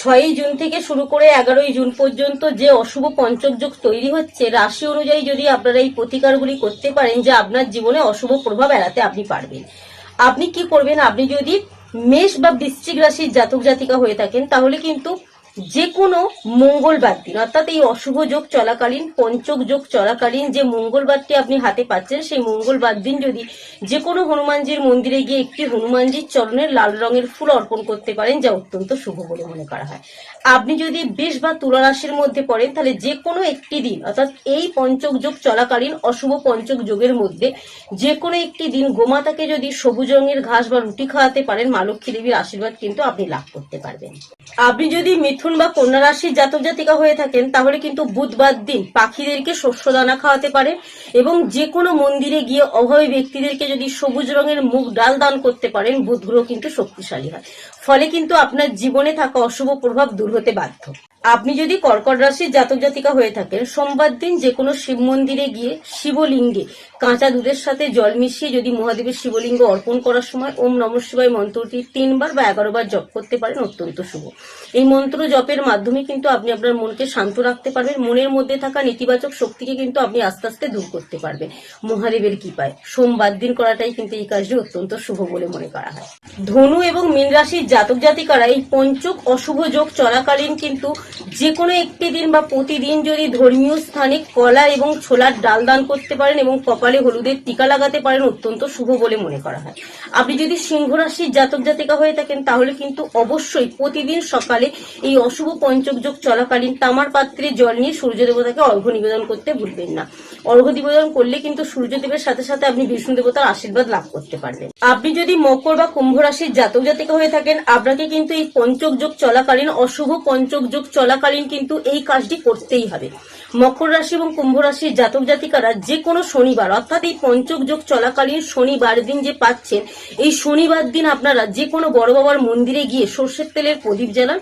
6ই June থেকে শুরু করে 11ই জুন পর্যন্ত যে অশুভ পঞ্চক যোগ তৈরি হচ্ছে, রাশি অনুযায়ী যদি আপনারা এই প্রতিকারগুলি করতে পারেন, যে আপনার জীবনে অশুভ প্রভাব এড়াতে আপনি পারবেন। আপনি কি করবেন? আপনি যদি মেষ বা বৃশ্চিক রাশির জাতক জাতিকা হয়ে থাকেন, তাহলে কিন্তু যে কোনো মঙ্গলবার দিন, অর্থাৎ এই অশুভ যোগ চলাকালীন, পঞ্চক যোগ চলাকালীন যে মঙ্গলবারটি আপনি হাতে পাচ্ছেন, সেই মঙ্গলবার দিন যদি যে কোনো হনুমানজির মন্দিরে গিয়ে একটি হনুমানজির চরণের লাল রঙের ফুল অর্পণ করতে পারেন, যা অত্যন্ত শুভ বলে মনে করা হয়। আপনি যদি বৃষ বা তুলা রাশির মধ্যে পড়েন, তাহলে যে কোনো একটি দিন, অর্থাৎ এই পঞ্চক যোগ চলাকালীন অশুভ পঞ্চক যোগের মধ্যে যে কোনো একটি দিন গোমাতাকে যদি সবুজ রঙের ঘাস বা রুটি খাওয়াতে পারেন, মা লক্ষ্মী দেবীর আশীর্বাদ কিন্তু আপনি লাভ করতে পারবেন। আপনি যদি মিথুন বা কন্যা রাশির জাতক জাতিকা হয়ে থাকেন, তাহলে কিন্তু বুধবার দিন পাখিদেরকে শস্য দানা খাওয়াতে পারেন, এবং যে কোনো মন্দিরে গিয়ে অভাবী ব্যক্তিদেরকে যদি সবুজ রঙের মুগ ডাল দান করতে পারেন, বুধ গ্রহ কিন্তু শক্তিশালী হয়। ফলে কিন্তু আপনার জীবনে থাকা অশুভ প্রভাব দূর হতে বাধ্য। আপনি যদি কর্কট রাশির জাতক জাতিকা হয়ে থাকেন, সোমবার দিন যে কোনো শিব মন্দিরে গিয়ে শিবলিঙ্গে কাঁচা দুধের সাথে জল মিশিয়ে যদি মহাদেবের শিবলিঙ্গ অর্পণ করার সময় ওম নমঃ শিবায় মন্ত্রটি 3 বার বা 11 বার জপ করতে পারেন, অত্যন্ত শুভ। এই মন্ত্র জপের মাধ্যমে কিন্তু আপনি আপনার মনকে শান্ত রাখতে পারবেন, মনের মধ্যে থাকা নেতিবাচক শক্তিকে কিন্তু আপনি আস্তে আস্তে দূর করতে পারবেন মহাদেবের কৃপায়। সোমবার দিন করাটাই কিন্তু এই কাজটি অত্যন্ত শুভ বলে মনে করা হয়। ধনু এবং মীন রাশির জাতক জাতিকারা এই পঞ্চক অশুভ যোগ চলাকালীন কিন্তু যে কোনো একটি দিন বা প্রতিদিন যদি ধর্মীয় স্থানে কলা এবং ছোলার ডাল দান করতে পারেন এবং কপালে হলুদের টিকা লাগাতে পারেন, অত্যন্ত শুভ বলে মনে করা হয়। আপনি যদি সিংহ রাশির জাতক জাতিকা হয়ে থাকেন, তাহলে কিন্তু অবশ্যই প্রতিদিন সকালে এই অশুভ পঞ্চক যোগ চলাকালীন তামার পাত্রে জল নিয়ে সূর্য দেবতাকে অর্ঘ্য নিবেদন করতে ভুলবেন না। অর্ঘ্য নিবেদন করলে কিন্তু সূর্যদেবের সাথে সাথে আপনি বিষ্ণু দেবতার আশীর্বাদ লাভ করতে পারবেন। আপনি যদি মকর বা কুম্ভ রাশির জাতক জাতিকা হয়ে থাকেন, আপনাকে কিন্তু এই পঞ্চক যোগ চলাকালীন, অশুভ পঞ্চক যোগ চলাকালীন কিন্তু এই কাজটি করতেই হবে। মকর রাশি এবং কুম্ভ রাশির জাতক জাতিকারা যে কোনো শনিবার, অর্থাৎ এই পঞ্চক যোগ চলাকালীন শনিবার দিন যে পাচ্ছেন, এই শনিবার দিন আপনারা যে কোনো বড় বাবার মন্দিরে গিয়ে সর্ষের তেলের প্রদীপ জ্বালান।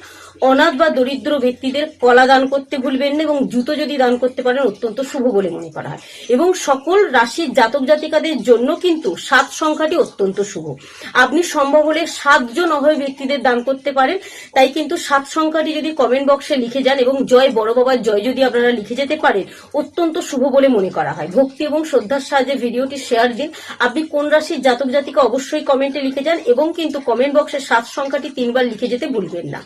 অনাথ বা দরিদ্র ব্যক্তিদের কলা দান করতে ভুলবেন না, এবং জুতো যদি দান করতে পারেন, অত্যন্ত শুভ বলে মনে করা হয়। এবং সকল রাশির জাতক জাতিকাদের জন্য কিন্তু 7 সংখ্যাটি অত্যন্ত শুভ। আপনি সম্ভব হলে 7 জন অভাবী ব্যক্তিদের দান করতে পারেন। তাই কিন্তু 7 সংখ্যাটি যদি কমেন্ট বক্সে লিখে যান এবং জয় বড় বাবার জয় যদি আপনারা লিখে যেতে পারেন, অত্যন্ত শুভ বলে মনে করা হয়। ভক্তি এবং শ্রদ্ধার সাহায্যে ভিডিওটি শেয়ার দিন। আপনি কোন রাশির জাতক জাতিকা অবশ্যই কমেন্টে লিখে যান, এবং কিন্তু কমেন্ট বক্সে 7 সংখ্যাটি 3 বার লিখে যেতে ভুলবেন না।